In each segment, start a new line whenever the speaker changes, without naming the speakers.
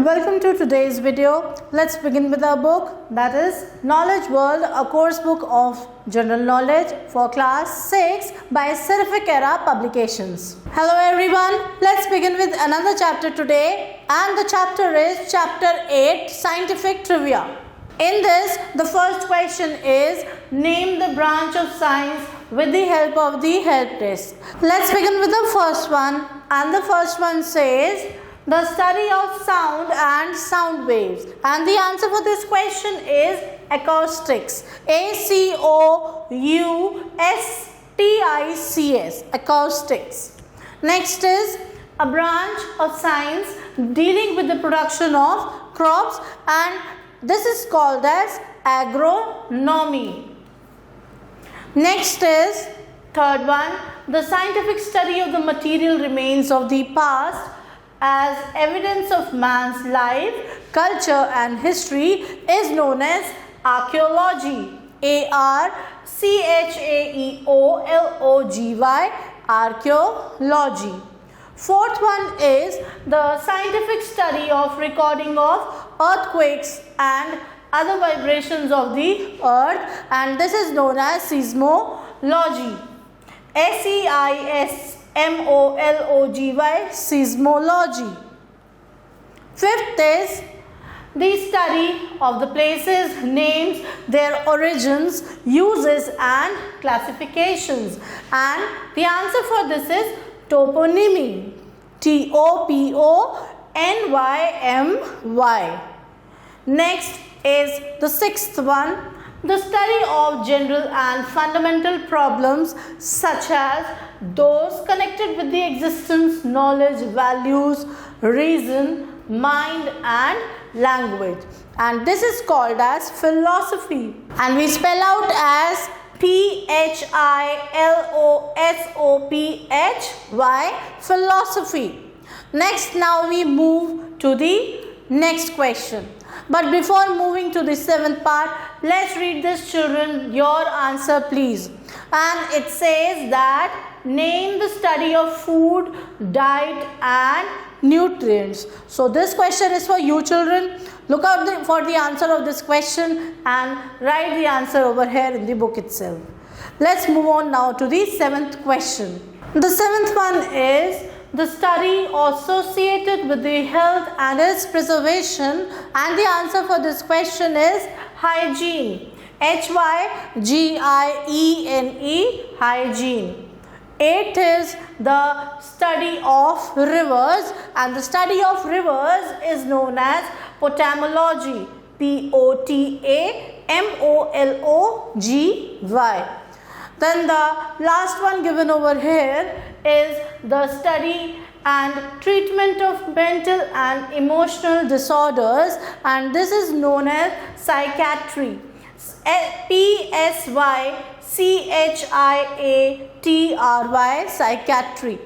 Welcome to today's video. Let's begin with our book, that is Knowledge World, a course book of general knowledge for class 6 by Seraphic Era Publications. Hello everyone, let's begin with another chapter today, and the chapter is chapter 8, Scientific Trivia. In this, the first question is, name the branch of science with the help of the help test. Let's begin with the first one, and the first one says, the study of sound and sound waves, and the answer for this question is acoustics. ACOUSTICS, acoustics. Next is a branch of science dealing with the production of crops, and this is called as agronomy. Next is third one, the scientific study of the material remains of the past as evidence of man's life, culture and history is known as archaeology. ARCHAEOLOGY, archaeology. Fourth one is the scientific study of recording of earthquakes and other vibrations of the earth, and this is known as seismology. SEISMOLOGY, seismology. Fifth is the study of the places, names, their origins, uses and classifications, and the answer for this is toponymy. TOPONYMY. Next is the sixth one, the study of general and fundamental problems such as those connected with the existence, knowledge, values, reason, mind and language, and this is called as philosophy, and we spell out as PHILOSOPHY, philosophy. Next, now we move to the next question. But before moving to the seventh part, let's read this, children, your answer please. And it says that name the study of food, diet and nutrients. So this question is for you children. Look out for the answer of this question and write the answer over here in the book itself. Let's move on now to the seventh question. The seventh one is the study associated with the health and its preservation, and the answer for this question is hygiene. HYGIENE, hygiene. Eighth is the study of rivers, and the study of rivers is known as potamology. POTAMOLOGY. Then the last one given over here is the study and treatment of mental and emotional disorders, and this is known as psychiatry. PSYCHIATRY, psychiatry.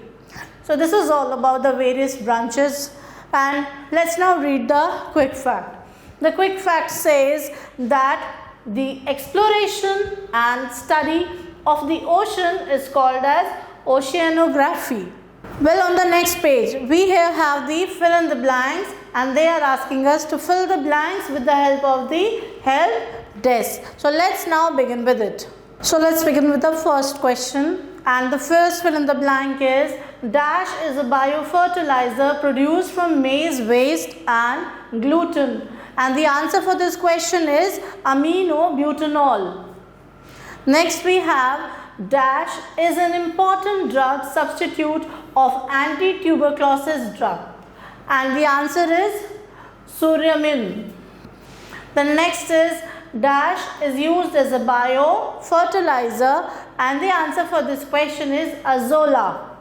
So this is all about the various branches, and let's now read the quick fact. The quick fact says that the exploration and study of the ocean is called as oceanography. Well, on the next page, we here have the fill in the blanks, and they are asking us to fill the blanks with the help of the help desk. So let's now begin with it. So let's begin with the first question, and the first fill in the blank is dash is a biofertilizer produced from maize waste and gluten, and the answer for this question is aminobutanol. Next we have dash is an important drug substitute of anti-tuberculosis drug, and the answer is Suramin. The next is dash is used as a biofertilizer, and the answer for this question is Azolla.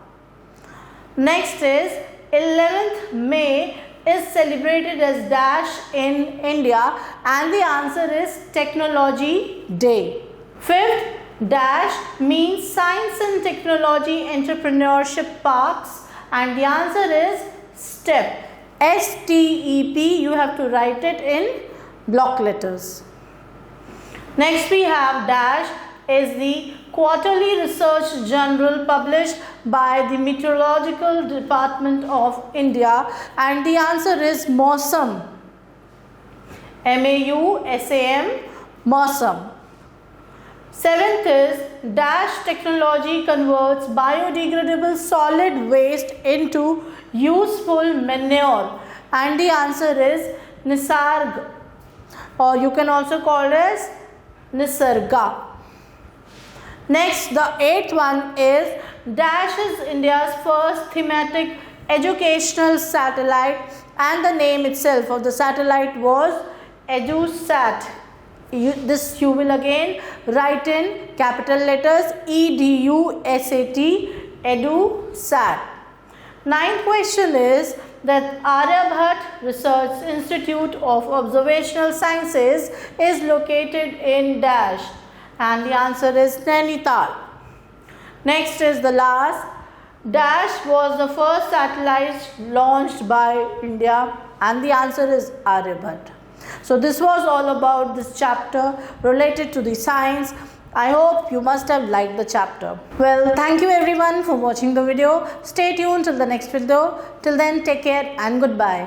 Next is 11th May is celebrated as dash in India, and the answer is Technology Day. Fifth, dash means Science and Technology Entrepreneurship Parks, and the answer is STEP. STEP, you have to write it in block letters. Next we have dash is the quarterly research journal published by the Meteorological Department of India? And the answer is Mausam. MAUSAM, Mausam. Seventh is dash technology converts biodegradable solid waste into useful manure, and the answer is Nisarg, or you can also call it as Nisarga. Next, the eighth one is dash is India's first thematic educational satellite, and the name itself of the satellite was EduSat. This you will again write in capital letters EDUSAT, EduSat. Ninth question is that Aryabhat Research Institute of Observational Sciences is located in dash, and the answer is Nainital. Next is the last. Dash was the first satellite launched by India, and the answer is Aryabhat. So this was all about this chapter related to the science. I hope you must have liked the chapter. Well, thank you everyone for watching the video. Stay tuned till the next video. Till then, take care and goodbye.